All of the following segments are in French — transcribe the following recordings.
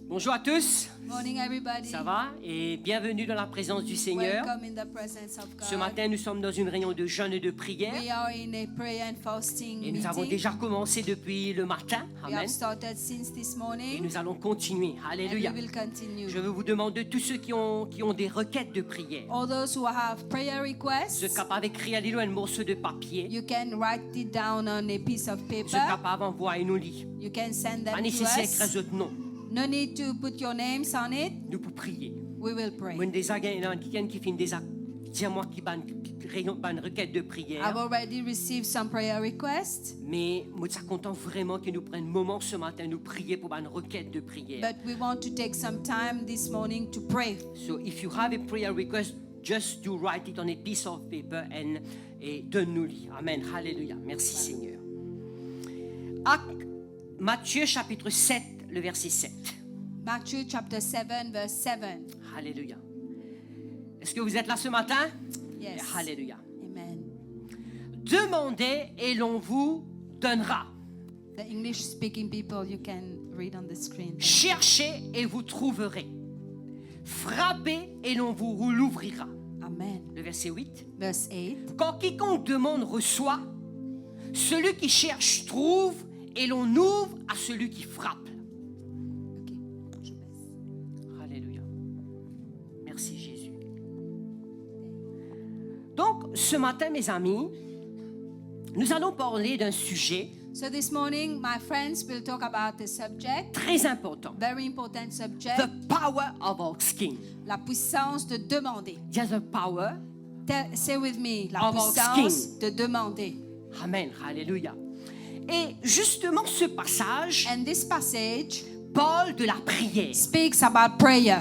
Bonjour à tous, Morning, everybody. ça va? Et bienvenue dans la présence du Seigneur. Welcome in the presence of God. Ce matin, nous sommes dans une réunion de jeûne et de prière. We are in a prayer and fasting Et nous avons meeting. déjà commencé depuis le matin. We Amen. have started since this Et morning, nous allons continuer. and Alléluia. we will continue. Je veux vous demander, tous ceux qui ont des requêtes de prière, All those who have prayer ceux requests, capables d'écrire à un morceau de papier, you can write it down on a piece of ceux paper. capables d'envoyer-nous-les. You can send Pas them to nécessaire us. d'écrire votre nom. No need to put your names on it. Nous pour prier. We will pray. Moi, des quelqu'un qui fait des dis-moi qui ban une requête de prière. I've already received some prayer requests, Mais moi, ça content vraiment que nous prenions un moment ce matin, nous prier pour une requête de prière. but we want to take some time this morning to pray. So if you have a prayer request, just do write it on a piece of paper et donne-nous-le. Amen. Alléluia. Merci Seigneur. Matthieu chapitre 7, le verset 7. Matthew chapter 7, verse 7. Alléluia. Est-ce que vous êtes là ce matin? Yes. Alléluia. Amen. Demandez et l'on vous donnera. The English-speaking people, you can read on the screen. Cherchez et vous trouverez. Frappez et l'on vous l'ouvrira. Amen. Le verset 8. Verse 8. Quand quiconque demande reçoit, celui qui cherche trouve et l'on ouvre à celui qui frappe. Ok, je baisse. Alléluia. Merci Jésus. Donc, ce matin, mes amis, nous allons parler d'un sujet So this morning, my friends will talk about a subject, très important. very important subject, The power of asking. la puissance de demander. Just the power. Say with me, la Of puissance de demander. Amen. Alléluia. Et justement, ce passage And this passage parle de la prière. speaks about prayer.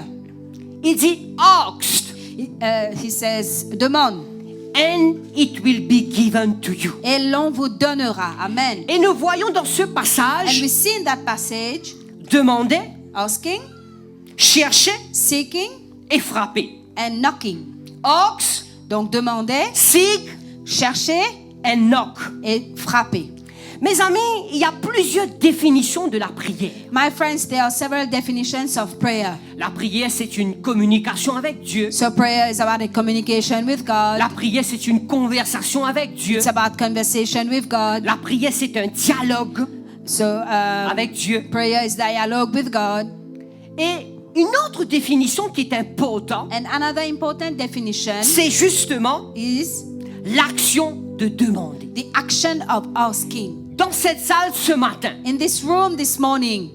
Il dit ask He says, demande, and it will be given to you. et l'on vous donnera. Amen. Et nous voyons dans ce And passage we see in that passage, demander, asking, chercher seeking, et frapper. and knocking. Ask, Donc demander, seek chercher and knock. et frapper. Mes amis, il y a plusieurs définitions de la prière. My friends, there are several definitions of prayer. La prière, c'est une communication avec Dieu. So prayer is about a communication with God. La prière, c'est une conversation avec Dieu. It's about conversation with God. La prière, c'est un dialogue So avec Dieu. prayer is dialogue with God. Et une autre définition qui est importante, And another important definition c'est justement is l'action de demander. the action of asking. Dans cette salle ce matin, In this room this morning,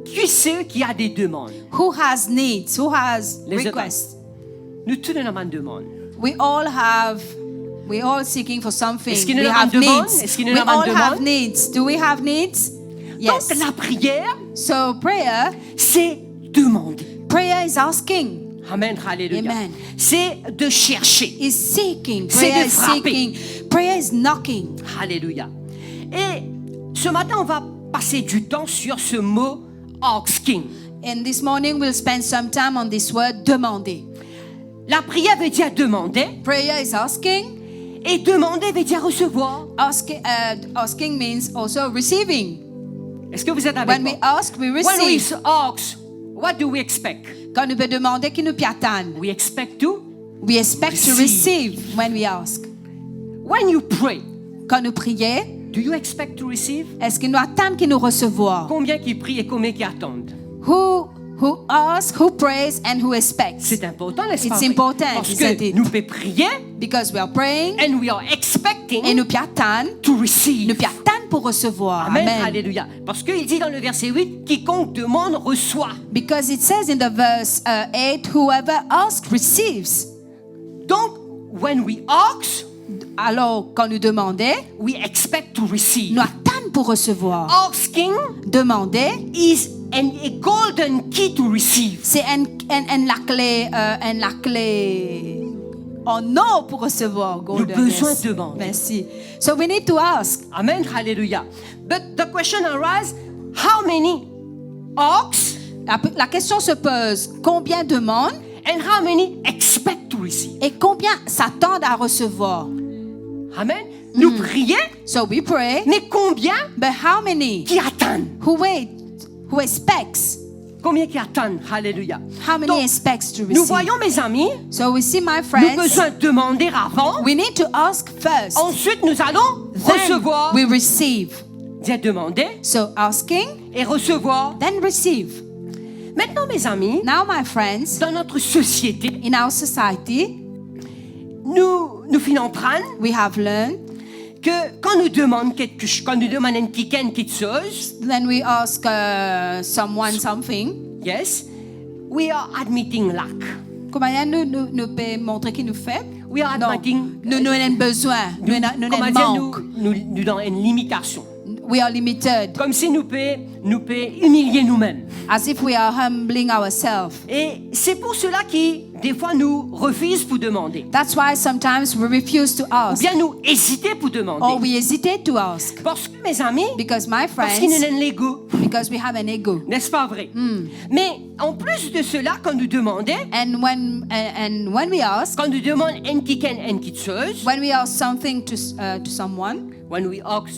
qui c'est qui a des demandes? who has needs? Who has Les requests? Nous tous nous avons une demande. We all seeking for something. Est-ce qu'il y We en a have une demande? needs. Est-ce qu'il y en We a une all have demande? needs. Do we have needs? Yes. Donc la prière, So prayer c'est demander. is asking. Amen, alléluia. Amen. C'est de chercher. Is seeking. C'est Prayer de is frapper. seeking. Prayer is knocking. Alléluia. Et ce matin, on va passer du temps sur ce mot asking. And this morning we'll spend some time on this word demander. La prière veut dire demander Prayer is asking. et demander veut dire recevoir. Asking means also receiving. Est-ce que vous êtes avec When moi? we ask, we When we receive. ask, what do we expect? Quand nous peut demander, qui nous piatane. We expect to. We expect to Receive. receive when we ask. When you pray, Quand nous prions, do you expect to receive? est-ce qu'il nous attend qu'il nous recevoir? Combien qui prient et combien qui attendent? Who asks, who prays, and who expects? C'est important, n'est-ce pas? It's vrai? important, Parce isn't que it? nous pouvons prier Because we are praying, and we are expecting et nous piatane, to receive. nous piatane pour recevoir. Amen. Amen. Alléluia. Parce qu'il dit dans le verset 8, quiconque demande reçoit. Because it says in the verse 8, whoever asks receives. Donc, when we ask, Alors, quand nous demandons, we expect to receive. nous attendons pour recevoir. Asking Demander, is a golden key to receive. c'est la clé en or pour recevoir. Golden, besoin yes. de demander. Merci. So we need to ask. Amen. Hallelujah. But the question arises, how many ask La question se pose, combien demandent and how many expect to receive? et combien s'attendent à recevoir? Amen. Nous prions, So we pray, mais combien but how many qui attendent? who wait, who expects? Combien qui attendent? Alléluia. How many Donc, expects to nous receive? voyons, mes amis, So we see, my nous friends, besoin de demander avant. we need to ask first. Ensuite, nous allons Then recevoir. we receive. Dire demander So asking, et recevoir. then receive. Maintenant, mes amis, Now, my friends, dans notre société, in our society, nous finissons prendre we have learned, que quand nous demandons quelque chose, quand nous demandons quelque chose, then we ask someone something. yes, we are admitting lack. Comment nous peut montrer qu'il nous fait? We are Non, admitting. nous avons besoin, nous Comment avons dire, manque. nous dans une limitation. We are limited, Comme si nous peut humilier nous-mêmes. as if we are humbling ourselves. Et c'est pour cela que des fois nous refusons pour demander. That's why sometimes we refuse to Ou ask, bien nous hésitons pour or demander. we hesitate to ask. Parce que mes amis, Because, my parce qu'il nous friends, a l'ego, because we have an ego. n'est-ce pas vrai? Mais en plus de cela, quand nous demandons, And when we ask, quand nous demandons une quelque chose, when we ask something to someone, when we ask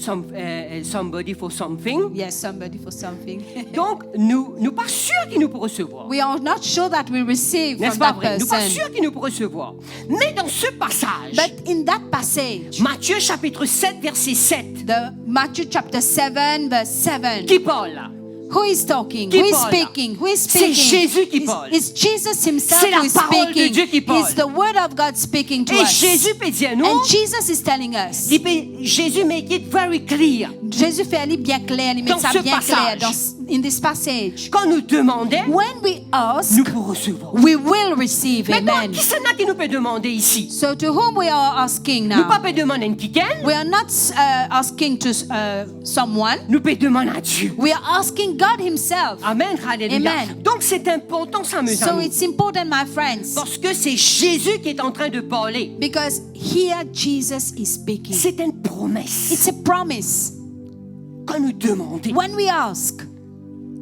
somebody for something, yes, somebody for something, donc nous pas sûrs qu'il nous peut recevoir. we are not sure that we receive N'est-ce from pas that vrai? Nous pas person. sûrs qu'il nous peut recevoir. Mais dans ce passage, But in that passage, Matthieu chapitre 7, verset 7, the Matthew chapter 7, verse 7, qui parle là? who is talking? Qui Who is parle? speaking? Who is C'est speaking? Jésus qui parle. It's Jesus himself C'est la who is parole de speaking. Dieu qui parle. It's the word of God speaking to Et us. Jésus peut dire nous, And Jesus is telling us. Jésus make it very clear. Jésus fait aller bien clair, il met Dans ça ce bien clair passage. in this passage. Quand nous demandons, When we ask, nous pouvons recevoir. we will receive. Maintenant, Amen. qui c'est là qui nous peut demander ici? So to whom we are asking Nous now? pas peut demander un quiken, We are not asking to someone. nous peut demander à Dieu. We are asking God himself. Amen, alléluia. Amen. Donc c'est important ça, mes So amis. it's important, my friends, Parce que c'est Jésus qui est en train de parler. because here Jesus is speaking. C'est une promesse. It's a promise. Quand nous demandons, When we ask,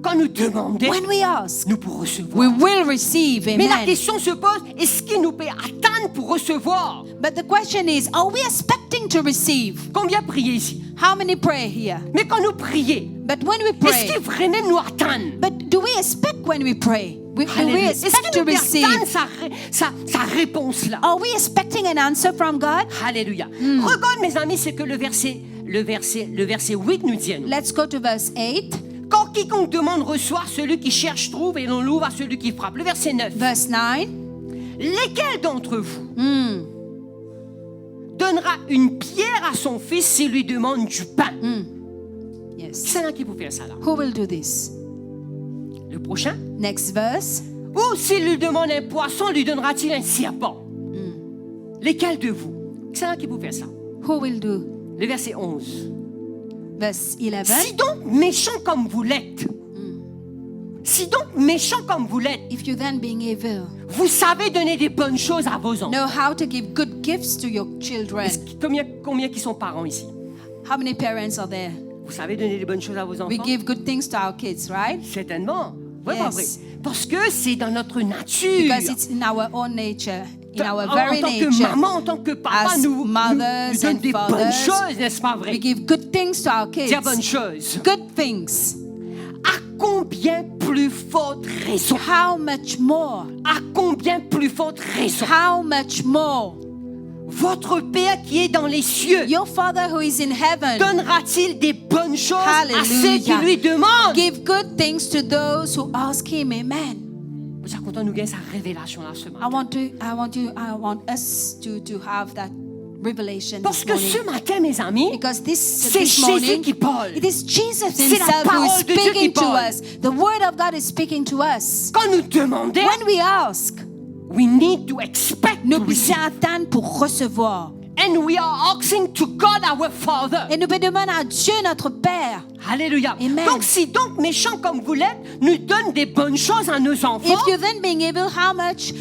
when we ask, nous pouvons recevoir. we will receive. Mais la Amen. question se pose, est-ce qu'il nous peut attendre pour recevoir? But the question is, are we expecting to receive? Combien prier ici? How many pray here? Mais quand nous prions, But when we est-ce pray, qu'il vraiment nous attend? but do we expect when we pray? Do we Alléluia. Est-ce expect qu'il to nous peut attendre receive? sa réponse là? Are we expecting an answer from God? Alléluia. Regarde mes amis, c'est que le verset 8 nous dit à nous. Let's go to verse 8. Quand quiconque demande reçoit, celui qui cherche trouve et l'on l'ouvre à celui qui frappe. Le verset 9. Verse 9. Lesquels d'entre vous donnera une pierre à son fils s'il lui demande du pain? Yes. C'est là qui peut faire ça là. Who will do this? Le prochain. Next verse. Ou s'il lui demande un poisson, lui donnera-t-il un serpent? Lesquels de vous? C'est là qui peut faire ça. Who will do? Le verset 11. Verse 11. Si donc méchant comme vous l'êtes, If you then being evil, vous savez donner des bonnes choses à vos enfants. know how to give good gifts to your children. Combien qui sont parents ici? How many parents are there? Vous savez donner des bonnes choses à vos enfants? We give good things to our kids, right? Certainement. Oui, Yes. pas vrai. Parce que c'est dans notre nature. Because it's in our own nature, in our En very tant que nature. maman, en tant que papa, As nous mothers donne and des bonnes fathers, choses, n'est-ce pas We vrai? give good things to our kids. Dire bonnes choses. Good things. À combien plus forte raison? How much more? À combien plus forte raison? How much more? Votre Père qui est dans les cieux Your Father who is in heaven, donnera-t-il des bonnes choses à ceux qui Hallelujah. lui demandent? give good things to those who ask Him. Amen. Vous êtes content de nous gagner sa révélation là ce matin? I want us to have that revelation Parce this que morning. ce matin, mes amis, Because c'est this Jésus morning, qui parle. it is Jesus C'est la Himself who is parole de Dieu qui speaking to parle. us. The Word of God is speaking to us. Quand nous demandons, When we ask, we need to expect nous to puissions receive. attendre pour recevoir. And we are asking to God our Father. Et nous pouvons demander à Dieu notre Père. Alléluia. Amen. Donc si donc méchant comme vous l'êtes, nous donne des bonnes choses à nos enfants. If you then being able, how much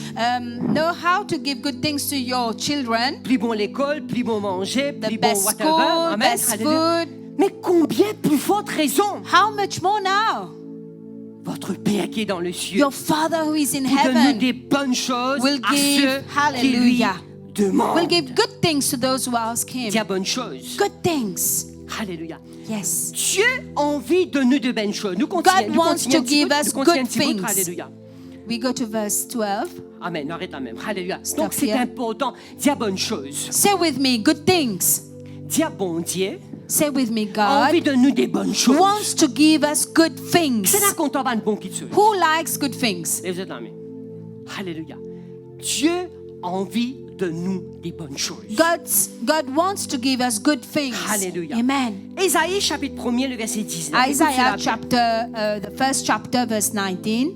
know how to give good things to your children? Plus bon l'école, plus bon manger, The plus bon best whatever. school, Amen. best Alléluia. food. Mais combien plus forte raison? How much more now? Votre Père qui est dans le ciel Your Father who is in vous donne heaven des bonnes choses will à give, ceux qui lui hallelujah, demandent. will give good things to those who ask Him. Dire bonnes choses. Good things. Alléluia. Yes. Dieu a envie de nous de bonnes choses. Nous continuons. God wants to give us good things. Alléluia. We go to verse 12. Amen. Arrête là même. Alléluia. Stop Donc c'est here. important. Dis à bonne chose. Say with me, good things. Dis à bon Dieu. Say with me, A envie God de nous des bonnes choses. wants to give us good things. C'est là qu'on t'en va de bon qui te soit. Who likes good things? Et vous êtes là, mais. Alléluia. Dieu a envie de nous des bonnes choses. God wants to give us good things. Alléluia. Amen. Ésaïe chapitre 1er, le verset 19. Écoute Isaiah cela. the first chapter, verse 19.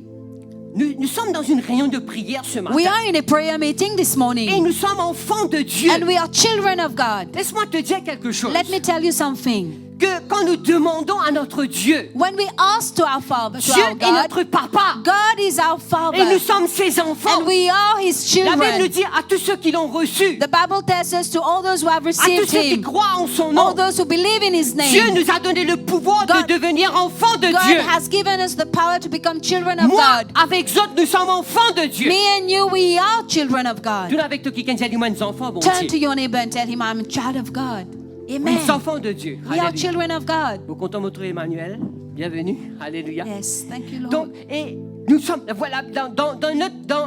Nous sommes dans une réunion de prière ce matin. We are in a prayer meeting this Et morning, nous sommes enfants de Dieu. and we are children of God. Laisse-moi te dire quelque chose. Let me tell you something. Que quand nous demandons à notre Dieu, When we ask to our Father, to Dieu our est God, notre papa. God is our Et nous Father, sommes ses enfants. and we are His La Bible nous children. dit à tous ceux qui l'ont reçu, The Bible tells us to all those who have à tous received ceux qui Him, croient en son all nom, those who believe in His Dieu name. nous a donné le pouvoir God- de devenir enfants de God Dieu. has given us the power to become children of Moi, God. avec autres, nous sommes enfants de Dieu. Me and you, we are children of God. Tourne avec toi quelqu'un, dis-moi, nous enfants, bon Turn to Dieu. your neighbor and tell him, I'm a child of God. Nous Amen. sommes enfants de Dieu. We are Alléluia. children of God. Vous comptez votre Emmanuel. Bienvenue. Alléluia. Yes, thank you, Lord. Donc, et nous sommes, voilà, dans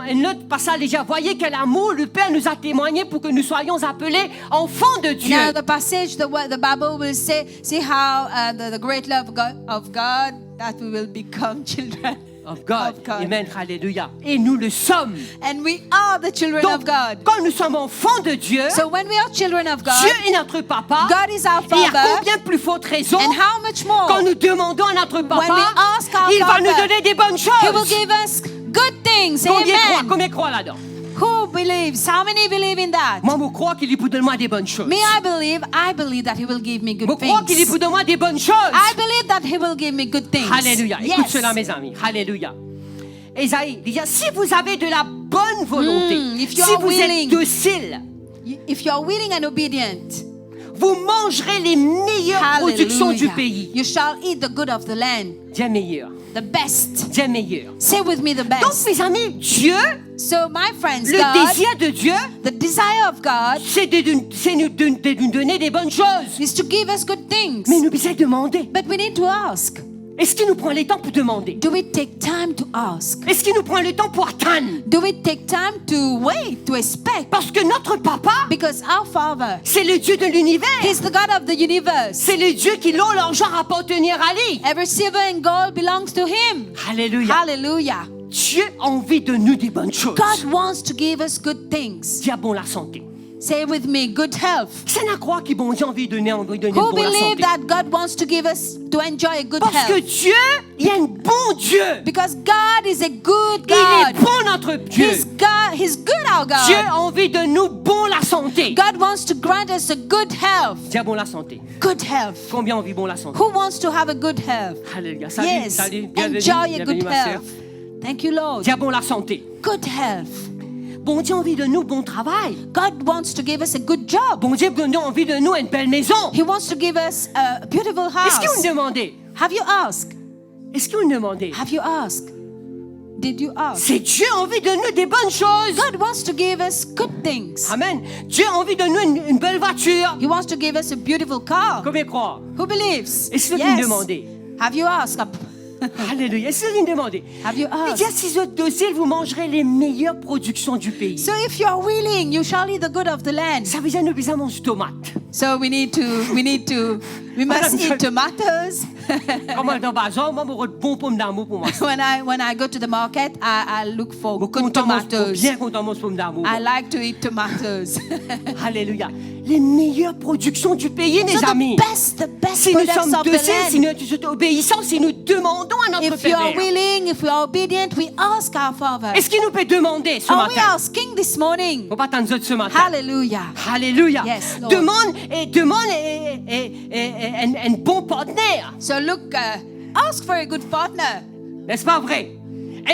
un autre passage déjà, voyez quel amour le Père nous a témoigné pour que nous soyons appelés enfants de Dieu. Now, the passage, the Bible will say, see how the great love of God, that we will become children Of God. of God. Amen. Alléluia. Et nous le sommes. And we are the children Donc, of God. quand nous sommes enfants de Dieu, So when we are children of God, Dieu est notre papa. God is our Et à Father. combien plus forte raison, And how much more? quand nous demandons à notre When papa, we ask our il va nous Father, donner des bonnes He will choses. give us good things. Combien Amen. croient là-dedans? Who believes? How many believe in that? Moi, je crois qu'il peut donner moi des bonnes choses. Me, I believe that He will give me Je good crois qu'il things. peut donner moi des bonnes choses. I believe that He will give me good things. Alléluia. Écoute Yes. cela, mes amis. Alléluia. Ésaïe dit, si vous avez de la bonne volonté, if si you are vous willing. êtes docile, If you are willing and obedient, vous mangerez les meilleures productions du hallelujah, pays. you shall eat the good of the land, Dieu meilleur. the best. Dieu meilleur. Say with me the Donc, best. mes amis, Dieu, So, my friends, le God, désir de Dieu, the desire of God c'est de nous donner des bonnes choses. is to give us good things. Mais nous devons demander. But we need to ask. Est-ce qu'il nous prend le temps pour demander? Do we take time to ask? Est-ce qu'il nous prend le temps pour attendre? Do we take time to wait, to expect? Parce que notre papa, Because our Father, c'est le Dieu de l'univers. He's the God of the universe. C'est le Dieu qui l'ont l'argent à appartenir à lui. Every silver and gold belongs to Him. Alléluia. Hallelujah. Dieu a envie de nous des bonnes choses. God wants to give us good things. Dis à bon la santé. Say with me, good health. C'est la croix qui bon Dieu a envie de donner Who bon la believe santé. that God wants to give us to enjoy a good Parce que health? Dieu, il est un bon Dieu. Because God is a good Il est God. bon notre Dieu. He's good, our Dieu God. a envie de nous bon la santé. God wants to grant us a good health. Dis à bon la santé. Good health. Combien on vit bon la santé? Who wants to have a good health? Alléluia. Salut, Yes. salut. Bienvenue, Enjoy a bienvenue good ma sœur. health. Thank you, Lord. Dis à bon la santé. Good health. Bon Dieu a envie de nous bon travail. God wants to give us a good job. Bon Dieu a envie de nous une belle maison. He wants to give us a beautiful Est-ce que vous house. me demandez? Have you asked? Est-ce que vous me demandez? Have you asked? Did you ask? C'est Dieu a envie de nous des bonnes choses. God wants to give us good things. Amen. Dieu a envie de nous une belle voiture. He wants to give us a beautiful car. Combien croire? Who believes? Est-ce que vous me demandez? Have you asked? Alléluia. Est-ce que vous me demandez? Have you Il dit, asked? si vous êtes docile, vous mangerez les meilleures productions du pays. So if you are willing, you shall eat the good of the land. Ça veut dire nous besoin manger tomates. So we must eat tomatoes. Comme dans le bazar, moi, je bon pomme d'amour pour moi. When I go to the market, I look for Je good tomatoes. bien content de pomme d'amour. I like to eat tomatoes. Alléluia. Les meilleures productions du pays, mes So amis. the best Si nous products sommes of the dociles, si land. nous sommes obéissants, si nous demandons à notre If you are Père. willing, if we are obedient, we ask our Father. Est-ce qu'il nous peut demander ce Are we matin? asking this morning? On va attendre ce matin. Hallelujah. Alléluia. Yes, Lord. Demande un bon partenaire. So look, ask for a good partner, N'est-ce pas vrai?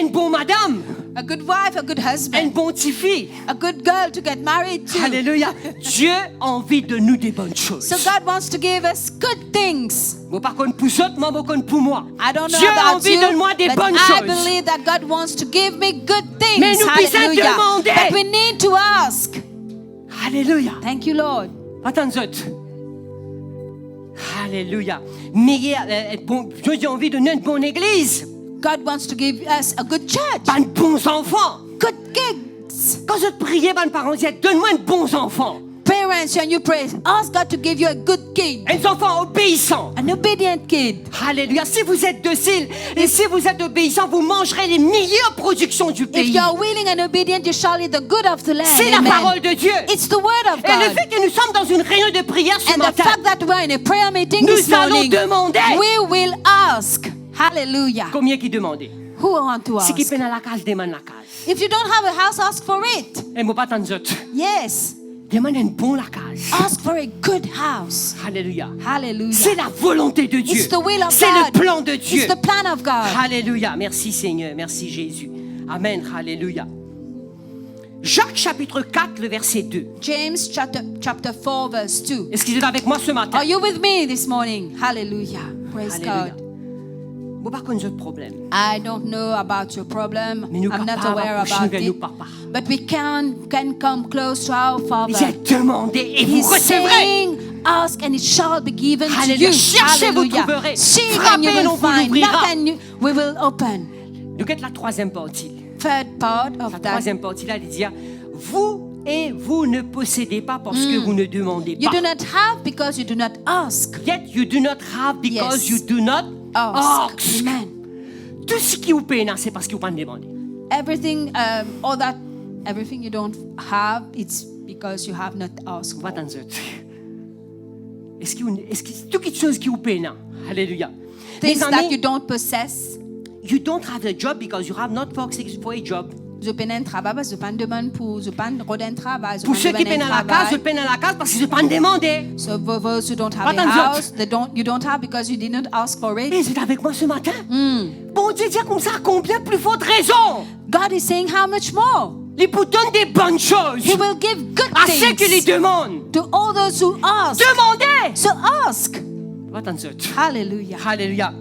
Une bonne madame. a good wife, a good Une husband, bonne petite fille. a good girl to get married to. Alléluia. Dieu a envie de nous des bonnes choses. So God wants to give us good things. Moi, par contre, pour autres, moi, par contre, pour moi. I don't know Dieu a about envie you, de moi des but bonnes I choses. believe that God wants to give me good things. Mais nous puissions Hallelujah. demander. But we need to ask. Alléluia. Thank you, Lord. Attends, autres. Alléluia. Mais j'ai envie de donner une bonne église. God wants to give us a good church, Pas de bons enfants. good kids. Quand je priais, mes parents disaient, donne-moi de bons enfants. Parents, when you pray, ask God to give you a good kid, Des enfants obéissants. an obedient kid. Alléluia. Si vous êtes docile et si vous êtes obéissants, vous mangerez les meilleures productions du If pays. you are willing and obedient, you shall eat the good of the land. C'est la Amen. parole de Dieu. It's the word of Et le God. fait que nous sommes dans une réunion de prière ce And the matin, fact that we're in a prayer meeting nous this allons morning, demander. we will ask. Hallelujah. Combien qui demandait? Who want to Si qui ask? peine à la case, demande la case. If you don't have a house, ask for it. Et moi pas tant d'autres. Yes. Demande une bonne la case. Ask for a good house. Alléluia. Hallelujah. C'est la volonté de Dieu. It's the will of C'est God. le plan de Dieu. It's the plan of God. Alléluia. Merci Seigneur. Merci Jésus. Amen. Alléluia. Jacques chapitre 4, le verset 2. James chapter 4 verse 2. Est-ce qu'il est avec moi ce matin? Are you with me this morning? Hallelujah. Praise Alléluia. God. Vous pas connaître notre problème. I don't know about your problem. Mais nous I'm not capables aware d'approcher about vers it. nous, papa. But we can come close to our Father. Il a demandé et vous He's recevrez. saying, ask and it shall be given to Alléluia. you. Cherchez, vous Hallelujah. trouverez. Seek and Frappez, you on will vous find. l'ouvrira. Knock and we will open. Nous êtes la troisième partie. Third part La of that. troisième partie là, il dit vous ne possédez pas parce que vous ne demandez You pas. do not have because you do not ask. Yet you do not have because Yes. you do not Ask. ask. Amen. Tout ce qui vous peine, c'est parce que vous ne demandez pas. Everything you don't have, it's because you have not asked. On va dans un Est-ce que toute chose qui vous peine? Alléluia. Things Mes that amis, you don't possess. you don't have a job because you have not worked for a job. Je peine un travail parce que je pas demande pour je pas un travail. Pour ceux qui peinent à la case, je peine à la case parce qu'ils ne pas demandé. So for those who don't have Pas a dans house, you don't have because you did not ask for it. Et c'est avec moi ce matin. Bon Dieu dit comme ça, combien plus forte raison? God is saying how much more? Il vous donne des bonnes choses He will give good à ceux qui les things demandent. to all those who ask. Demandez. So ask. Va dans un Hallelujah. Alléluia.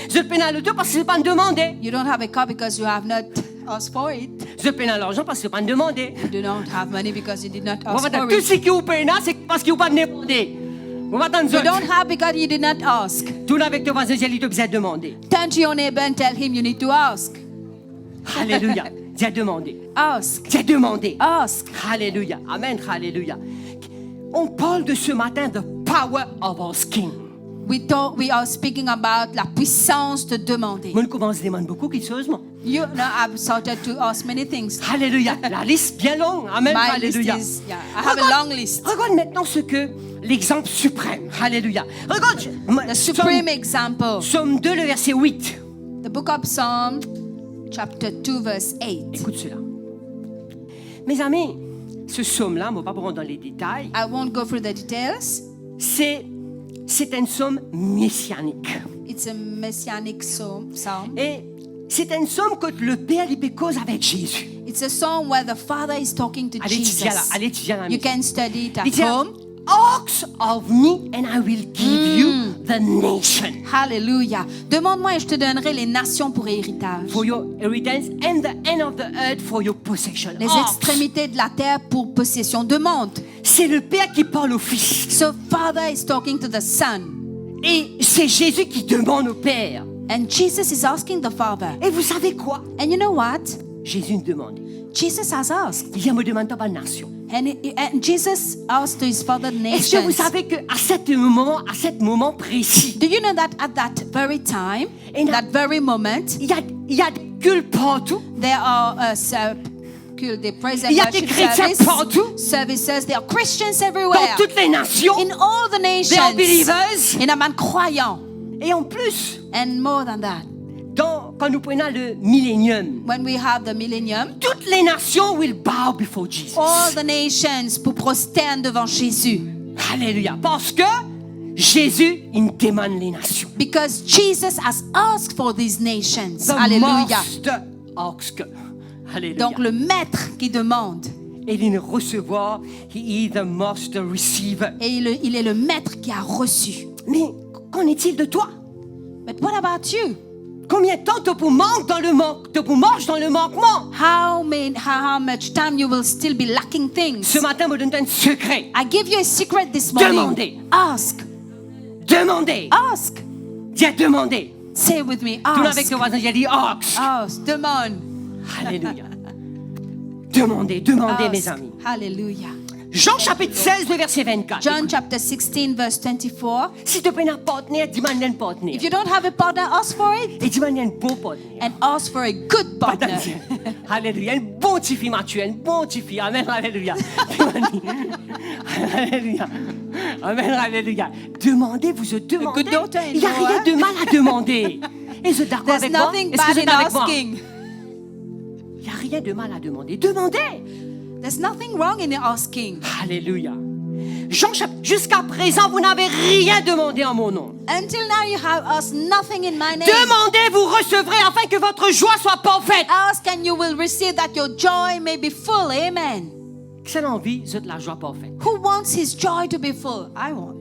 Je peine à l'auto parce que je n'ai pas demandé. You don't have a car because you have not asked for it. Je peine à l'argent parce que je n'ai pas demandé. You do not have money because you did not On va ask dire, for tout it. ce qui vous peine, c'est parce que vous n'avez pas demandé. On va dans You un don't have because you did not ask. Tourne avec ton voisin, il te besoin de demander. Turn to your neighbor and tell him you need to ask. Alléluia. Dis à demander. Ask. Dis à demander. Ask. Alléluia. Amen. Alléluia. On parle de ce matin the power of asking. We are speaking about la puissance de demander. Moi, je commence à demander beaucoup de choses. moi. You know, I've started to ask many things. Alléluia. La liste bien longue. Amen. My list Alléluia. is, yeah, I have a long list. Regarde maintenant ce que l'exemple suprême. Alléluia. Regarde. The supreme example, Somme 2, le verset 8. the book of Psalm, chapter 2, verse 8. Écoute cela. Mes amis, ce somme-là, on ne va pas prendre dans les détails, I won't go through the details. c'est une somme messianique. It's a messianic psalm. Et c'est une somme que le Père il cause avec Jésus. It's a song where the Father is talking to Allez, Jesus. allez, étudier à la You maison. can study it Il at dit, home. ask of me and I will give you the nation. Hallelujah. Demande-moi et je te donnerai les nations pour héritage. For your inheritance and the end of the earth for your possession. Les Ask. extrémités de la terre pour possession. Demande. C'est le Père qui parle au Fils. So Father is talking to the Son. Et c'est Jésus qui demande au Père. And Jesus is asking the Father. Et vous savez quoi? And you know what? Jésus nous demande. Jesus has asked. Il dit, me demande pas de nation. And Jesus asked to his Father Est-ce que vous nations. savez qu'à ce moment précis, Do you know that at that very time, In that very moment, il y a des cultes partout. there are the praise and Il y a des worship chrétiens partout. services. There are Christians Dans everywhere. toutes les nations. In all the They are nations. believers. In a man croyant. Et en plus, And more than that. quand nous prenons le millénium, When we have the millennium, toutes les nations will bow before Jesus. all the nations pour prosterne devant Jésus. Alléluia. Parce que Jésus, il demande les nations. Because Jesus has asked for these nations. The Alléluia. master asks. Alléluia. Donc le maître qui demande. Et il recevoir, he is the master receiver. Et il est le maître qui a reçu. Mais qu'en est-il de toi? But what about you? Combien de temps tu marches dans le manque, tu marches dans le manquement? How much time you will still be lacking things? Ce matin, me donne un secret. I give you a secret this morning. Demandez. Ask. Demandez. Ask. Dis à demander. Say with me, Tourne avec ask. ton voisin, il dit ask. Ask. Demande. Alléluia. Demandez, demandez, mes Ask. amis. Hallelujah. Jean chapitre 16, le verset 24. John chapter 16, verse 24. Si tu peux un partenaire, dis-moi un partenaire. If you don't have a partner, ask for it Et dis-moi un bon partenaire. and ask for a good partner. Alléluia. Un bon petit fille Mathieu, un bon petit fille. Amen, alléluia. Alléluia. Amen, alléluia. Demandez, vous demandez. good daughter, Il n'y a you know, rien de mal à demander. Et vous êtes d'accord There's avec moi? nothing Est-ce que bad vous êtes in avec moi? asking. Il n'y a rien de mal à demander. Demandez. There's nothing wrong in asking. Alléluia. Jean jusqu'à présent, vous n'avez rien demandé en mon nom. Until now, you have asked nothing in my name. Demandez, vous recevrez afin que votre joie soit parfaite. Ask and you will receive that your joy may be full. Amen. Qui a envie de la joie parfaite? Who wants his joy to be full? I want.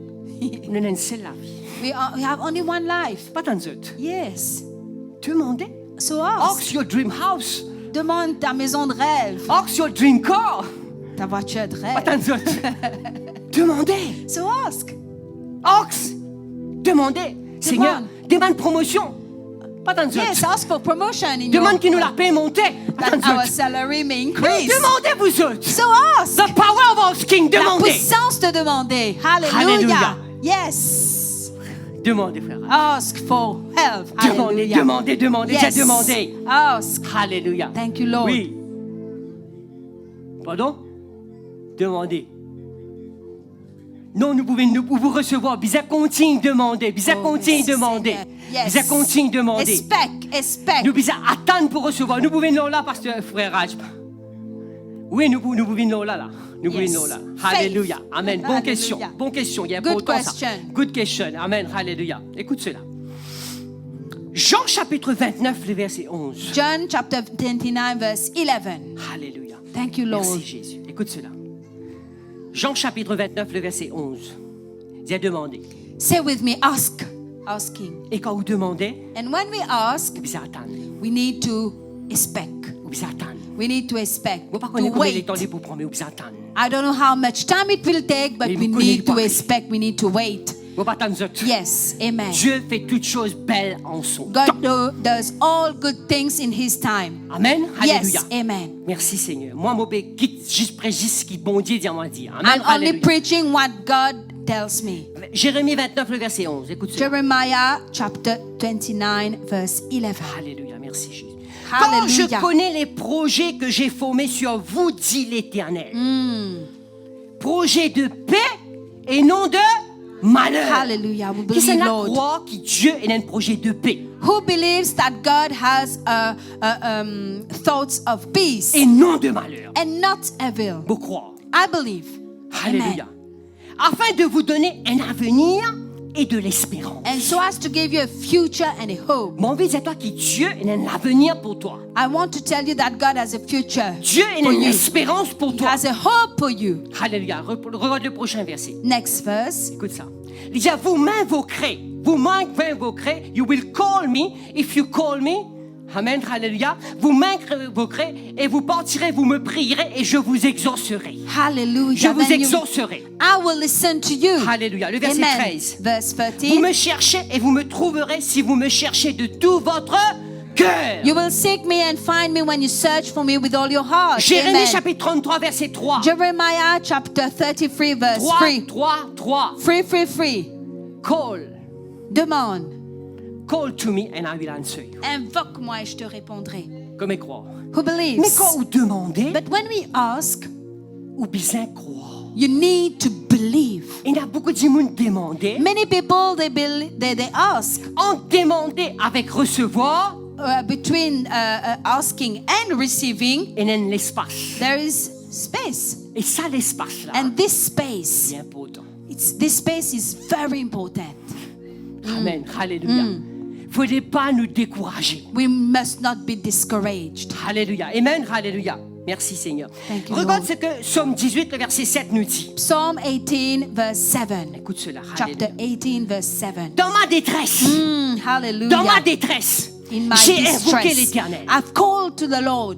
Nous avons une seule la vie. We have only one life. Pas tant d'autres. Yes. Demandez. So ask. Ask your dream house. Demande ta maison de rêve, Ask your dream car. ta voiture de Pas rêve. tant d'autres. Demandez. So ask. Ask. Demandez. Seigneur, demande promotion. Pas tant Yes, d'autres. ask for promotion in Demande your qu'il nous la paie monter. Pas that tant our d'autres. salary may increase. Demandez vous autres. So ask. The power of asking. La Demandez. puissance de demander. Hallelujah. Hallelujah. Yes. Demandez, frère. Ask for help. Demandez, Hallelujah. demandez, demandez. Yes. J'ai demandé. Ask. Alléluia. Thank you, Lord. Oui. Pardon? Demandez. Non, nous pouvons recevoir. Bisa continue de demander. Bisa Oh, continue merci, de demander. Seigneur. Yes. Bisa continue de demander. Expect. Nous bisa attendre pour recevoir. Nous pouvons là, pasteur frère Raj. Oui, nous pouvons là. Nous Yes. pouvons là. Faith. Alléluia. Amen. Bonne Hallelujah. question. Bonne question. Il y a Good important ça. question. Good question. Amen. Alléluia. Écoute cela. Jean chapitre 29, le verset 11. John chapter 29 verse 11. Alléluia. Thank you, Lord. Merci Jésus. Écoute cela. Jean chapitre 29, le verset 11. J'ai demandé. Say with me, ask. Asking. Et quand vous demandez, And when we ask, vous attendez. we need to expect. Vous attendez. We need to expect. Vous ne To connaissez pas combien de wait. temps il pour prendre, vous attendez. I don't know how much time it will take, but Mais we vous connaissez need to pas. expect. We need to wait. Vous pas attendre. Yes. Amen. Dieu fait toutes choses belles en son God temps. does all good things in His time. Amen. Alléluia. Yes. Amen. Merci Seigneur. Moi, mon père, quitte juste précis qui bon Dieu dit à moi dire. Amen. I'm only Alléluia. preaching what God tells me. Jérémie 29, le verset 11. Écoute cela. Jeremiah chapter 29 verse 11. Alléluia. Merci Jésus. Quand je Hallelujah. connais les projets que j'ai formés sur vous, dit l'Éternel. Projets de paix et non de malheur. Hallelujah. We Qui c'est believe, la Lord. croix qui Dieu est un projet de paix Who believes that God has thoughts of peace et non de malheur. and not evil? Vous croire. I believe. Alléluia. Afin de vous donner un avenir et de l'espérance. And so as to give you a future and a hope. Mon envie de dire à toi que Dieu est un avenir pour toi. I want to tell you that God has a future. Dieu est for une you. espérance pour He toi. has a hope for you. Alléluia. Regarde le prochain verset. Next verse. Écoute ça. Il dit, vous m'invoquerez. Vous m'invoquerez. You will call me. If you call me. Amen. Alléluia. Vous m'invoquerez et vous partirez, vous me prierez et je vous exaucerai. Hallelujah. Je vous Then you- exaucerai. I will listen to you. Alléluia. Le verset Amen. 13. Verse Vous 13. me cherchez et vous me trouverez si vous me cherchez de tout votre cœur. You will seek me and find me when you search for me with all your heart. Jérémie Amen. chapitre 33 verset 3. Jeremiah chapter 33 verse 3, 3. 3. Free. Call. Demande. Call to me and I will answer you. Invoque-moi et je te répondrai. Comme croire. Who believes? Mais quand vous demandez, But when we ask, ou bien croire. you need to believe. Il y a beaucoup de gens qui demandent. Many people they ask En demander avec recevoir, between asking and receiving. il y a un espace. There is space, Et ça, l'espace-là, and this space, c'est important. this space is very important. Amen. Alléluia. Il ne faudrait pas nous décourager. We must not be discouraged. Alléluia. Amen. Alléluia. Merci Seigneur. Thank you, Regarde Lord. ce que Psaume 18, le verset 7 nous dit. Psalm 18 verse 7. Écoute cela. Chapter Alléluia. 18 verse 7. Dans ma détresse, Hallelujah. dans ma détresse, In my j'ai invoqué distress, l'Éternel. I've called to the Lord.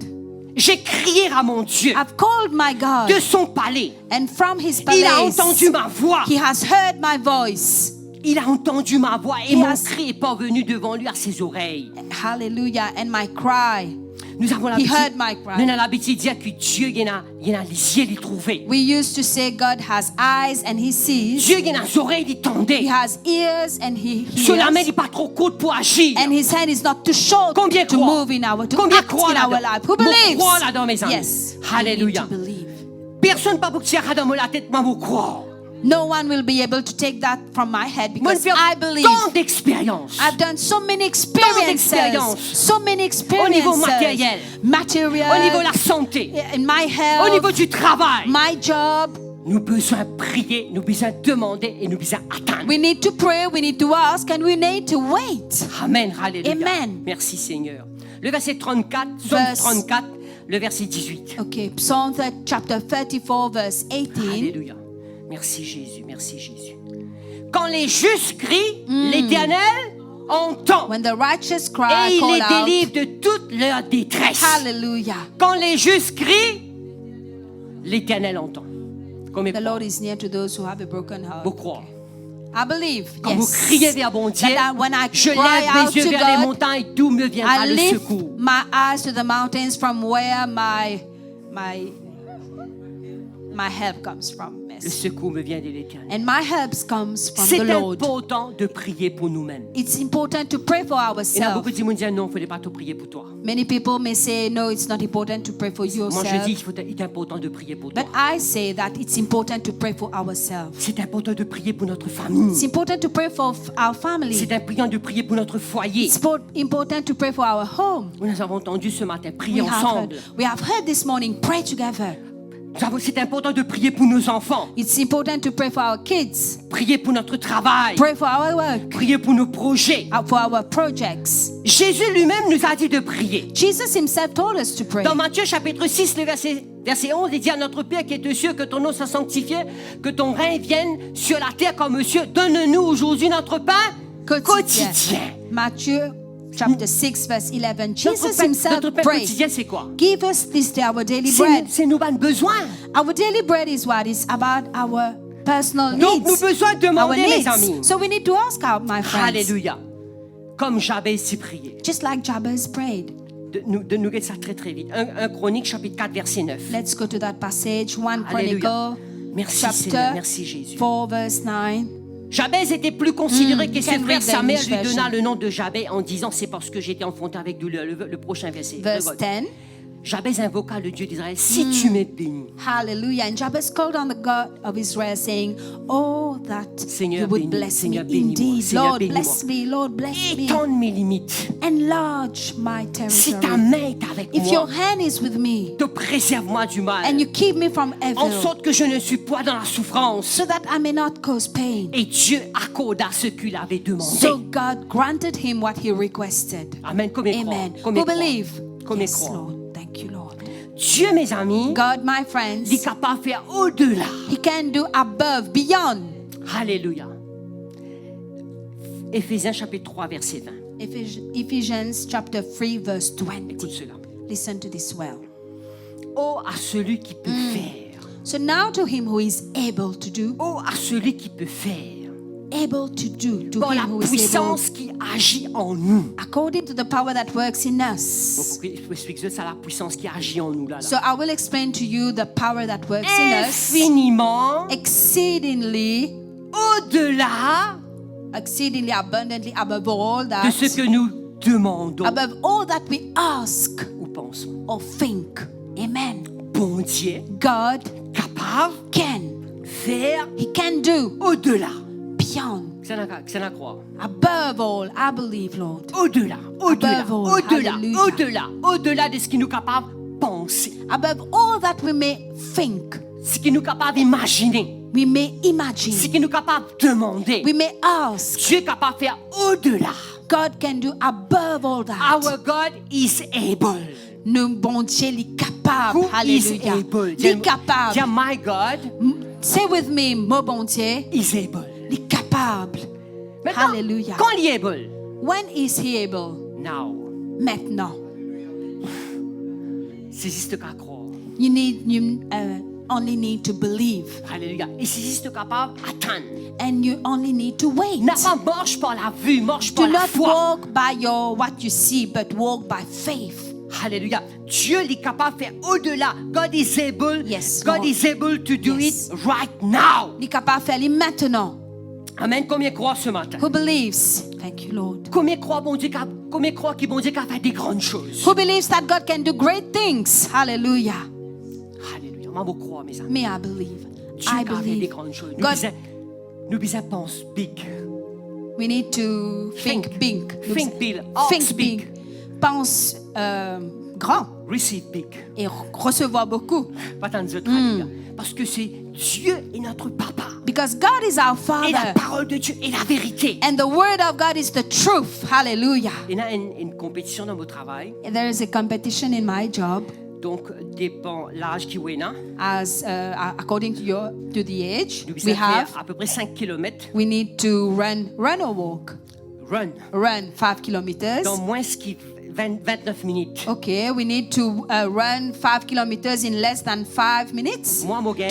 J'ai crié à mon Dieu I've called my God. de son palais. And from his Il a palace, entendu ma voix. he has heard my voice. Il a entendu ma voix et He mon has- cri est parvenu devant lui à ses oreilles. Hallelujah. And my cry. Nous avons He l'habitude, heard my cry. nous avons l'habitude de dire que Dieu, il a les yeux, il trouvé. We used to say God has eyes and he sees. Dieu, il a les oreilles, il He tendait. has ears and he Sur la main, il hears. n'est pas trop courte pour agir. And his hand is not too short Combien to croient? move in our, to Combien act croient in our là-dedans? life. Who Moi, believes? crois là-dedans, mes amis. Yes. Alléluia. We need to believe. Personne ne peut pas tirer dans la tête, moi, vous croire. No one will be able to take that from my head Moi, because j'ai I believe. tant d'expérience. I've done so many d'expériences. experiences. So many Au niveau experiences. matériel. Material. Au niveau de la santé. In my Au niveau health. du travail. My job. Nous besoin prier, nous besoin demander et nous besoin attendre. We need to pray, we need to ask, and we need to wait. Amen, alléluia. Amen. Merci Seigneur. Le verset 34, Psaume Verse- 34, le verset 18. Okay, Psalm chapter 34, verse 18. Alléluia. Merci Jésus, merci Jésus. Quand les justes crient, l'Éternel entend When the righteous et cry, il call les out. délivre de toute leur détresse. Hallelujah. Quand les justes crient, l'Éternel entend. Combien The croient? Lord is near to those who have a broken heart. Vous croyez? I believe, Quand vous yes. criez vers bon Dieu, That when I je cry lève out les yeux to vers les God, montagnes, d'où me viendra I le lift secours. my eyes to the mountains from where my help comes from. Le secours me vient de l'Éternel. And my help comes from C'est the Lord. important de prier pour nous-mêmes. It's important to pray for Il y en a ourselves. beaucoup qui me disent non, il ne fallait pas te prier pour toi. Many people may say, no, it's not important to pray for Moi, je yourself. dis qu'il est important de prier pour toi. But I say that it's important to pray for ourselves. C'est important de prier pour notre famille. It's important to pray for our family. C'est important de prier pour notre foyer. It's important to pray for our home. Nous avons entendu ce matin, prier ensemble. We have heard this morning, pray together. C'est important de prier pour nos enfants. It's important to pray for our kids, Prier pour notre travail. pray for our work, Prier pour nos projets. for our projects. Jésus lui-même nous a dit de prier. Jesus himself told us to pray. Dans Matthieu chapitre 6, le verset 11, il dit à notre Père qui est aux cieux, que ton nom soit sanctifié, que ton règne vienne sur la terre comme aux cieux. Donne-nous aujourd'hui notre pain quotidien. Matthew chapter 6 verse 11. Jesus Notre himself pain prayed. quotidien, c'est quoi? Give us this day our daily bread. C'est nos besoins. Our daily bread is what is about our personal Donc, nous needs. besoin de Our demander, mes needs. amis. So we need to ask out, my friends. Alléluia. Comme Jabez s'y priait. Just like Jabez prayed. De nous dire ça très très vite. 1 Chronique chapitre 4 verset 9. Let's go to that passage. 1 Alléluia. Chronicle Merci Seigneur, chapter merci Jésus. 4 verse 9. Jabez était plus considéré que ses can frères. read the Sa mère English lui donna version. le nom de Jabez en disant c'est parce que j'étais enfanté avec lui. Le prochain verset. Verse 10. Jabez invoqua le Dieu d'Israël. Si tu m'es béni, Hallelujah. And Jabez called on the God of Israel, saying, oh, that Seigneur, you would bénis- bless Seigneur, me bénis-moi. indeed. Seigneur, Lord, bénis-moi. bless me. Lord, bless me. étends mes limites. Enlarge my Si ta territory. main est avec If your moi, hand is with me te préserve-moi du mal. and you keep me from En evil, sorte que je ne suis pas dans la souffrance. so that I may not cause pain. Et Dieu accorda ce qu'il avait demandé. So God granted him what he requested. Amen. Combien Amen. croient? Combien Who croient? believe? Combien Yes, croient? Lord. Thank you, Lord. Dieu, mes amis, God, my friends, il est capable de faire au-delà. he can do above, beyond. Alléluia. Éphésiens chapitre 3, verset 20. Ephesians chapter 3 verse Écoute 20. cela. Listen to this well. Oh, à celui qui peut faire. So now to him who is able to do, Oh, à celui qui peut faire. able to do, to Par la him who is able, puissance qui agit en nous. according to the power that works in Donc, us. je vous explique ça, c'est la puissance qui agit en nous. Là. So I will explain to you the power that works in us Infiniment, exceedingly, au-delà exceedingly abundantly above all de that, ce que nous demandons above all that we ask ou pensons. or think. Amen. Bon Dieu, God capable can, de faire he can do au-delà. beyond, C'est la croix. above all, I believe, Lord. Au-delà, au-delà, Above all, au-delà, hallelujah. au-delà, au-delà de ce qui nous est capable de penser, Above all that we may think, ce qui nous est capable d'imaginer, we may ce imagine, qui nous est capable de demander. we may ask. Dieu est capable de faire au-delà. God can do above all that. Our God is able. Nous, bon Dieu, il est capable. Who is Hallelujah. able? Il est capable. Dire, my God Say with me, mon bon Dieu, is able. il est capable. Maintenant, Hallelujah. quand il est able? When is he able? Now. Maintenant. C'est juste qu'à croire. You need, only need to believe. Alléluia. Et si tu es capable, attends. And you only need to wait. Marche par la vue, marche Do par la not foi. walk by what you see, but walk by faith. Alléluia. Dieu est capable de faire au-delà. God is able. Yes, God Lord. is able to do Yes. it right now. Il est capable de faire les maintenant. Amen. Combien croient ce matin? Who believes? Thank you, Lord. Combien croient bon Dieu combien croient que bon Dieu a fait des grandes choses? Who believes that God can do great things? Hallelujah. Alléluia. Moi, je crois, mes amis. Me, I believe. Dieu I a fait des believe. grandes choses. God, Nous besoin pense big. we need to think big. Think big. Ask Think big. big. Pense grand Receive big. et recevoir beaucoup. Pas tant de alléluia. Parce que c'est Dieu est notre papa. Because God is our Et la Father. parole de Dieu est la vérité. And the word of God is the truth. Hallelujah. Il y a une compétition dans mon travail. There is a competition in my job. Donc, dépend l'âge qui est là. As according to the age Nous we devons have, faire à peu près 5 km. we need to run or walk. Run. 5 kilometers. Dans moins ce qui 29 minutes. Okay, we need to run 5 kilometers in less than 5 minutes. Moi, mon gars,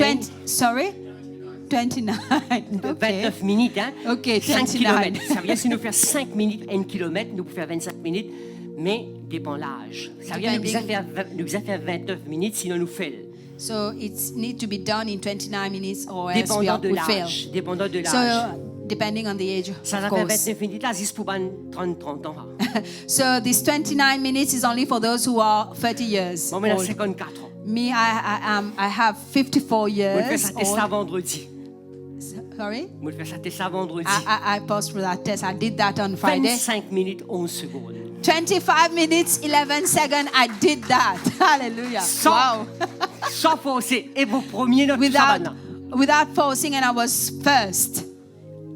29. Okay. 29 minutes, hein? Okay, 5 29. km. Ça veut dire si nous faisons 5 minutes à 1 km, nous pouvons faire 25 minutes, mais dépend l'âge. Ça veut dire nous devons faire 29 minutes, sinon nous faisons. So it needs to be done in 29 minutes or else we fail. Dépendant de l'âge. So depending on the age, Ça of fait course. 29 minutes, là, c'est pour 30 ans. So this 29 minutes is only for those who are 30 years Moi, j'ai old. 54 ans. Me, I have 54 Moi, je fais years ça test ça old. vendredi. Sorry? Moi, je fais ça test ça vendredi. I passed through that test. I did that on Friday. 25 minutes, 11 secondes. 25 minutes, 11 seconds, I did that. Hallelujah. Wow. Sans forcer. Et vos premiers dans tout ça maintenant. Without forcing, and I was first.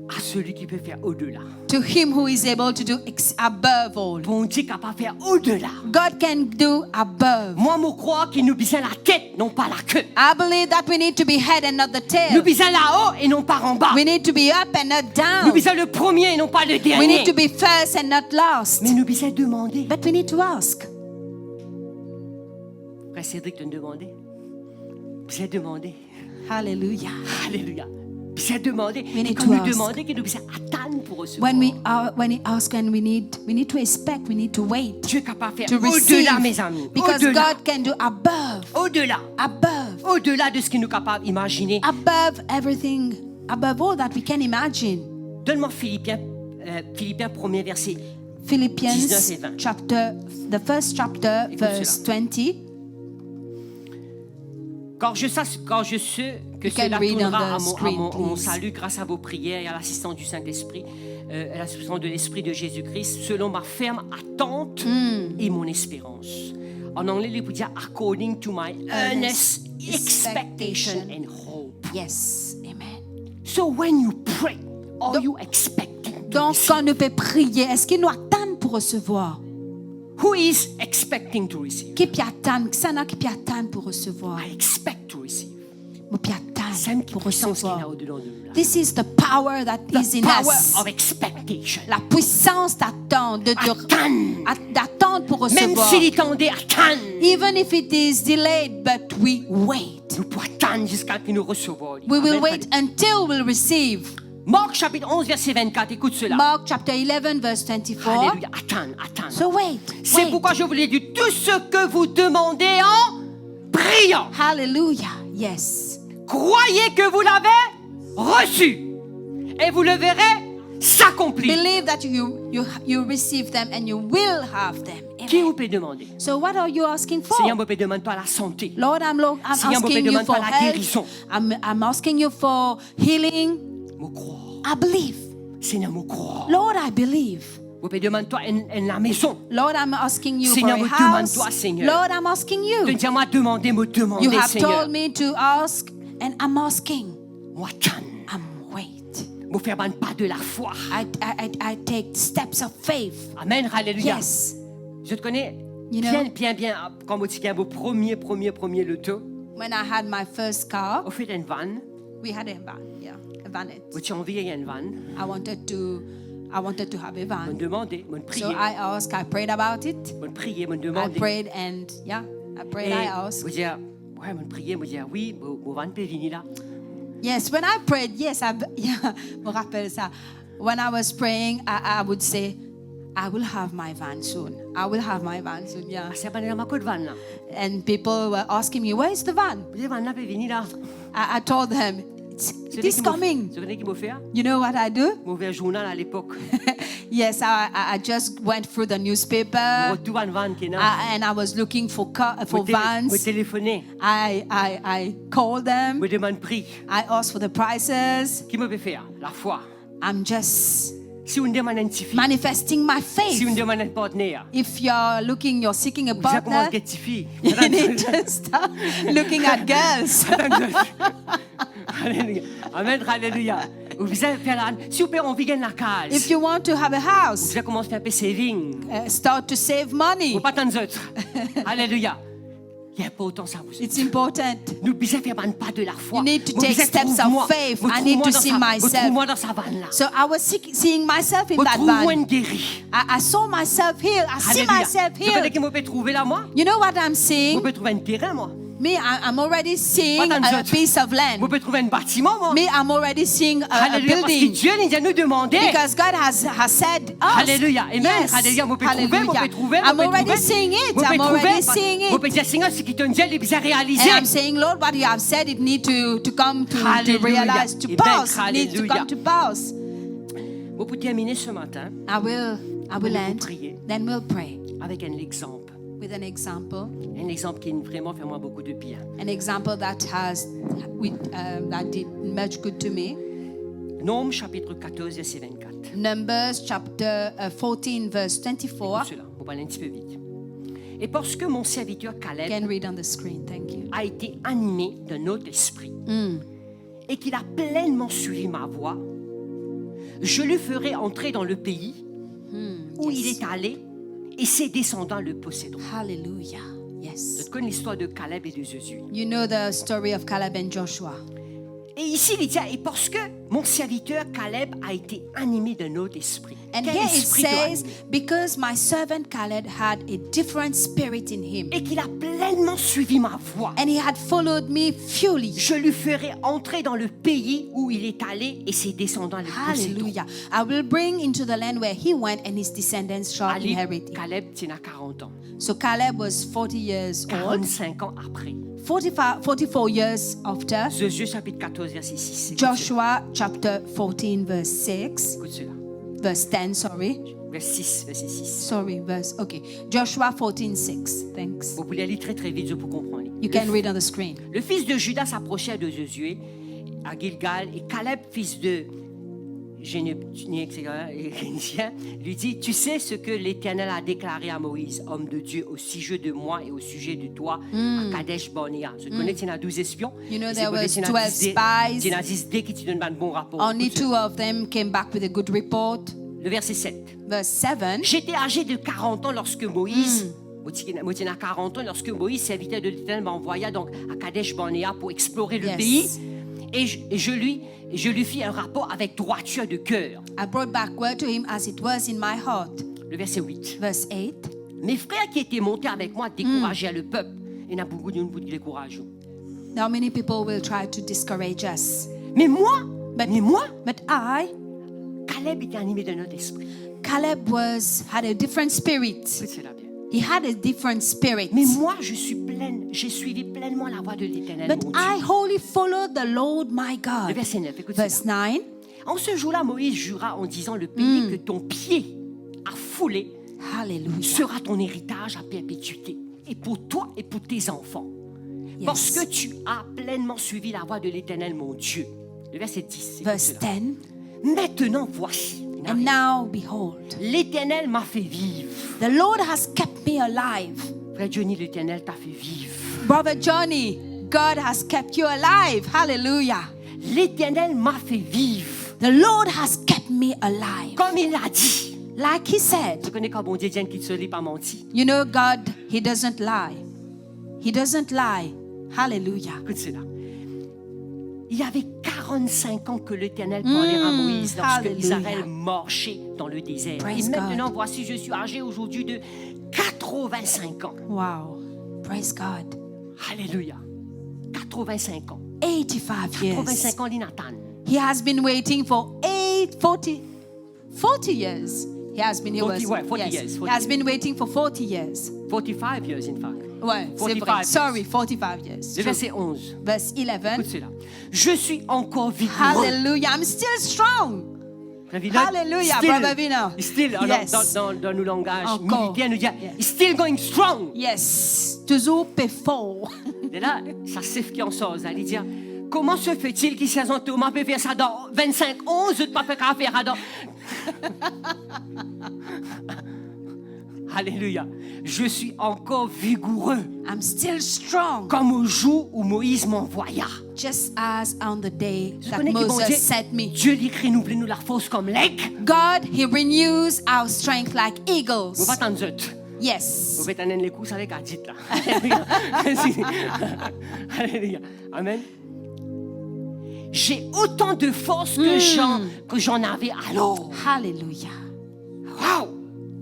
À celui qui peut faire au-delà. To him who is able to do above all. Bon Dieu est capable de faire au-delà. God can do above. Moi, je crois qu'il nous besoin la tête, non pas la queue. I believe that we need to be head and not the Nous tail. besoin là-haut et non pas en bas. We need to be up and not Nous down. besoin le premier et non pas le We dernier. need to be first and not last. Mais nous besoin demander. But we need to ask. Frère Cédric te demandé. Besoin demander. Hallelujah. Alléluia. Besoin demander. We Et need quand to nous ask. demander, que nous besoin attendre pour recevoir. When we ask, and we need to expect, we need to wait Dieu est capable de to faire receive. au-delà, mes amis. Because Au-delà. God can do above, Au-delà. above, Au-delà de ce qu'il nous est capable d'imaginer. above everything, above all that we can imagine. Donne-moi Philippiens 1er verset. 19 et Philippians 20. chapter, the first chapter, Écoute verse 20. Car je sais que You can cela read on tournera the à screen, mon please. salut grâce à vos prières et à l'assistance du Saint-Esprit, à l'assistance de l'Esprit de Jésus-Christ, selon ma ferme attente et mon espérance. En anglais, il peut dire according to my earnest expectation and hope. Yes, amen. So when you pray, are Donc- you expecting to Donc, receive? quand nous peut prier, est-ce qu'il nous attend pour recevoir? Who is expecting to receive? Qui peut attendre? Qui s'en a qui peut attendre pour recevoir? I expect to receive. Nous peut C'est attendre une pour puissance qui est là recevoir. au-dedans de nous. Là. This is the power that is in The power us. of expectation. La puissance d'attendre, Attendre. d'attendre pour Même recevoir. s'il est tendé, attendre. Even if it is delayed, but we wait. Nous pouvons attendre jusqu'à ce que nous recevons. We will Amen. wait until we receive. Marc chapitre 11 verset 24, écoute cela. Mark chapter 11, verse 24. Alléluia, attendre. So wait. C'est wait. pourquoi je vous l'ai dit, tout ce que vous demandez en priant, Hallelujah. Yes. croyez que vous l'avez reçu et vous le verrez s'accomplir. Believe that you receive them and you will have them. Qui Amen. vous peut demander? So what are you asking for? Seigneur, me demande pas la santé. Lord, I'm Seigneur, me asking you demande for pas la health. guérison. I'm asking you for healing. Me croire. I believe. Seigneur, me croire. Lord, I believe. Me demande toi en la maison. Lord, I'm asking you Seigneur, for me a house. demande-toi, Seigneur. Lord, I'm asking you. Dis-moi demander, me You demander, have Seigneur. told me to ask, and I'm asking. Moi, attendre. I'm wait. Me faire ban pas de la foi. I take steps of faith. Amen, alléluia. Yes. Je te connais You know- bien, quand vous dites vos premier le taux, When I had my first car, au fait une van, we had a van. Yeah, a vanette. vous avez envie d'une van, I wanted to have a me van. demander, me So prier, I prayed about it. me prier, me I demander. prayed and yeah, I prayed, I Et asked. vous dire, Ouais, on priait, on disait, oui, on va pas venir là. Yes, when I prayed, yes, yeah, me rappelle ça. When I was praying, I would say, I will have my van soon. I will have my van soon, yeah. C'est pas dans ma côte van là. And people were asking me, where's the van? Je dis, van là peut venir là. I told them, it is coming. C'est ce qu'il m'a fait. You know what I do? Mauvais journal à l'époque. Yes, I just went through the newspaper Retour en van qui est là. and I was looking for vans. Me téléphoner. I called them. Me demande prix. I asked for the prices. Qui me peut faire? La foi. I'm just Si on demande un petit fille. manifesting my Si on faith. demande un partenaire. If you're seeking a Vous savez comment partner, on petit fille? you need to start looking at girls. Alléluia. Amen, alléluia. Vous avez fait la... Si vous payez, on vient la case. If you want to have a house, Vous avez commencé à faire un peu saving. start to save money. Vous pas tant d'autres. Alléluia. Il y a pas autant ça vous. It's important. Nous bisons faire un pas de la foi. You need to Vous take bisons steps of trouve-moi. faith. Vous I need trouve-moi to dans see sa- myself. Vous trouve-moi dans sa vanne là. So I was seeing myself in Vous that trouve-moi van. une guérie. I saw myself healed. I see Alléluia. myself Vous connaissez healed. qui me peut trouver là, moi? You know what I'm Vous seeing? pouvez trouver un terrain, moi. Me, I'm already seeing Pas dans a d'autres. piece of Vous land. pouvez trouver un bâtiment, moi. Me, I'm already seeing a Alléluia. Parce que building. Dieu nous a nous demandé. Because God has said us. Alléluia. Amen. Yes. Alléluia. Vous pouvez trouver, vous Hallelujah. pouvez trouver. I'm already seeing it. Vous pouvez I'm already trouver. seeing Vous it. pouvez dire, Seigneur, ce qui te dit, il est réalisé. And I'm saying, Lord, what you have said, it need to come to Hallelujah. realize, to Amen. pass. It needs to Hallelujah. come to pass. Bon, pour terminer ce matin, I will Allez-vous end. prier. Then we'll pray avec un exemple. with an example. Un exemple qui vraiment fait moi beaucoup de bien. An example that that did much good to me. Nombre chapitre 14, verset 24. Numbers chapter 14, verse Écoute 24. cela, on va aller un petit peu vite. Et parce que mon serviteur You Caleb can read on the screen. Thank you. a été animé d'un autre esprit et qu'il a pleinement suivi ma voix, je le ferai entrer dans le pays où il est allé et ses descendants le posséderont. Hallelujah. Yes. Je connais l'histoire de Caleb et de Josué. You know the story of Caleb and Joshua. Et ici, il dit, et parce que mon serviteur Caleb a été animé d'un autre esprit. And Quel here it esprit t'a says, animé? because my servant Caleb had a different spirit in him, Et qu'il a pleinement suivi ma voix. and he had followed me fully. Je lui ferai entrer dans le pays où il est allé et ses descendants le posséderont. Hallelujah. I will bring into the land where he went, and his descendants shall Ali, inherit it. Caleb tient à 40 ans. So Caleb was 40 years old. 45 ans après. 44 years after. Josué chapitre 14, verset 6. Écoute Joshua chapter 14, verse 6. cela. Écoute cela. Verse 10, sorry. Verset 6, verset 6. Sorry, verse. Okay. Joshua 14, 6. Thanks. Vous pouvez aller très très vite pour comprendre. You can read on the screen. Le fils de Judas s'approchait de Josué à Gilgal et Caleb, fils de Génézien, lui dit, tu sais ce que l'Éternel a déclaré à Moïse, homme de Dieu, au sujet de moi et au sujet de toi, à Kadesh Barnea. Je te connais, tu as 12 espions. You know, Et there c'est was tu as 12 spies. Tu as 10 dés qui te donnent un bon rapport. Only Écoute 2 of them came back with a good report. le verset 7. Verse 7. J'étais âgé de 40 ans lorsque Moïse, moi, j'étais à 40 ans lorsque Moïse, serviteur de l'Éternel, m'envoya donc à Kadesh Barnea pour explorer le Yes. pays. Et je lui fis un rapport avec droiture de cœur. I brought back word to him as it was in my heart. Le verset 8. Verse 8. Mes frères qui étaient montés avec moi découragèrent le peuple. Il y en a beaucoup de nous qui découragent. Now many people will try to discourage us. Mais moi, But I, Caleb était animé d'un autre esprit. Caleb had a different spirit. Écoute cela bien. He had a different spirit. Mais moi, j'ai suivi pleinement la voie de l'Éternel, But mon Dieu. I wholly followed the Lord my Le God. verset 9, écoute Verse cela. 9. En ce jour-là, Moïse jura en disant, le pays que ton pied a foulé Hallelujah. sera ton héritage à perpétuité, et pour toi et pour tes enfants. Yes. Parce que tu as pleinement suivi la voie de l'Éternel, mon Dieu. Le verset 10. écoute Verse cela. 10. Maintenant, voici. And now behold, L'Éternel m'a fait vivre. the Lord has kept me alive. Frère Johnny, l'Éternel t'a fait vivre. Brother Johnny, God has kept you alive. Hallelujah. L'Éternel m'a fait vivre. The Lord has kept me alive. Comme il l'a dit. Like he said. Tu connais quand bon Dieu dit qu'il ne se lit pas menti. You know, God, he doesn't lie. He doesn't lie. Hallelujah. Écoute cela. Il y avait 45 ans que l'Éternel parlait à Moïse lorsque Hallelujah. Israël marchait dans le désert. Praise Et maintenant, God. voici, je suis âgé aujourd'hui de 85 ans. Wow. Praise God. Alléluia. 85 ans. 85 years. 85 ans, Nathan. He has been waiting for 40 years. He has been, 40 years, 40 He has been waiting for 40 years. 45 years, in fact. Ouais, c'est 45 vrai. years. Sorry, 45 years. Le verset 11. Verse 11. Écoute cela. Je suis encore vigoureux. Hallelujah. I'm still strong. Hallelujah, Hallelujah, Brother Vino. Still, Yes. dans nos langages Encore. militaires, nous dit, Yes. still going strong. Yes. Toujours fort. Et là, ça siffle qui en sort. Elle dit, comment se fait-il qu'il s'est Thomas peut faire ça dans 25, 11, de pas faire qu'à faire dans... Alléluia. Je suis encore vigoureux, I'm still strong. comme au jour où Moïse m'envoya. Just as on the day Je that connais que bon Moses Dieu, sent me. Dieu lui renouvelle nous la force comme l'aigle. God, He renews our strength like Vous eagles. pas t'en zut. Yes. Vous faites un les coups avec la dit là. Alléluia. Alléluia. Amen. J'ai autant de force que j'en avais alors. Hallelujah. Wow.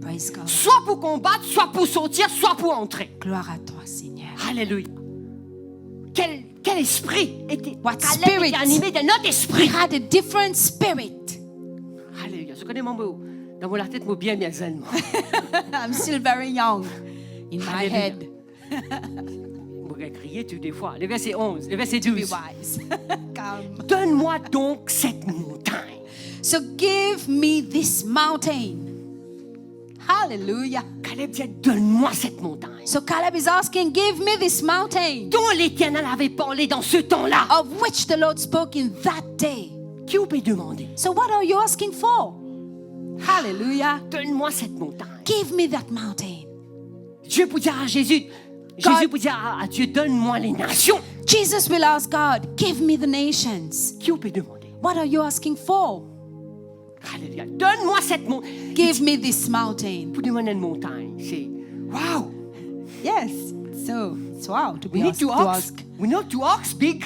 Praise God. Soit pour combattre, soit pour sortir, soit pour entrer. Gloire à toi, Seigneur. Alléluia. Quel esprit était, What Caleb spirit? était animé de notre We esprit. had a different spirit. Alléluia. Je connais mon mot. Dans mon tête, mot bien zen. I'm still very young in my Hallelujah. head. Vous pouvez crier tout des fois. Le verset 11, le verset Be 12. wise. Calm. Donne-moi donc cette montagne. So give me this mountain. Hallelujah. Caleb dit, donne-moi cette montagne. So Caleb is asking, give me this mountain Dont l'Éternel avait parlé dans ce temps-là. of which the Lord spoke in that day. Qui vous peut demander? So what are you asking for? Hallelujah. Donne-moi cette montagne. Give me that mountain. Dieu peut dire à Jésus, Jésus peut dire à Dieu, donne-moi les nations. Jesus will ask God, give me the nations. Qui vous peut demander? What are you asking for? Alléluia. Donne-moi cette montagne. Give me this mountain. Pour demander une montagne, c'est wow. Yes. So, it's wow to be We need asked to to ask. ask. We need to ask big.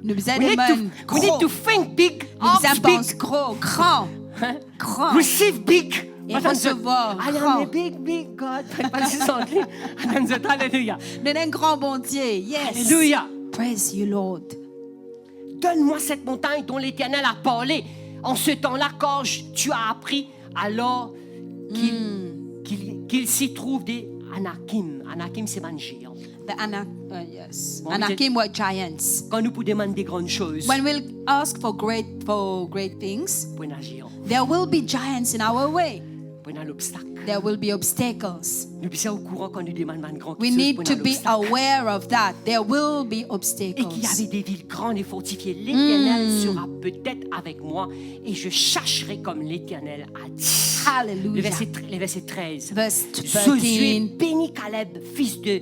Nous We allons need to think big. Nous Ask pense big. gros, grand, Hein? grand. Receive big. Et recevoir I am grand. a big God. Pas si anglais. Alléluia. Donne un grand bon Dieu. Yes. Alléluia. Praise you, Lord. Donne-moi cette montagne dont l'Éternel a parlé. En ce temps-là, quand tu as appris, alors qu'il s'y trouve des Anakim. Anakim, c'est un géant. The yes. Bon, Anakim were giants. Quand nous pouvons demander des grandes choses, When we'll ask for great things, pour un géant, there will be giants in our way. pour un obstacle. There will be obstacles. Nous sommes au courant quand nous demandons une grande We chose need pour to un be obstacle. aware of that. There will be Et qu'il y obstacles. avait des villes grandes et fortifiées. L'Éternel sera peut-être avec moi et je chercherai comme l'Éternel a dit. Hallelujah. Le verset 13. Verse Josué 13. bénit Caleb, fils de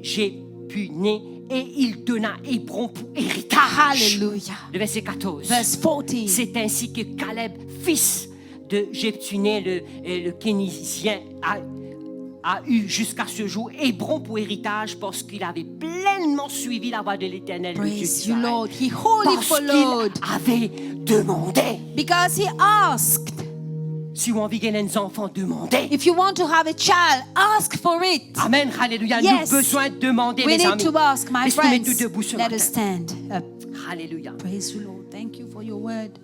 Jephuné, et il donna Hébron pour héritage. Hallelujah. Le verset 14. Verse 14. C'est ainsi que Caleb, fils de Jephuné, le Kénisien, a eu jusqu'à ce jour Hébron pour héritage parce qu'il avait pleinement suivi la voie de l'Éternel, le Dieu Praise you, d'Israël. Lord. He wholly Parce followed. qu'il avait demandé. Because he asked. Si vous envie les enfants, demandez. If you want to have a child, ask for it. Amen, alléluia. Yes. Nous avons besoin de demander, We les need amis. to ask, my Est-ce qu'on met friends. tout debout ce Let matin? us stand up. Alléluia. Praise you, Lord. Thank you for your word.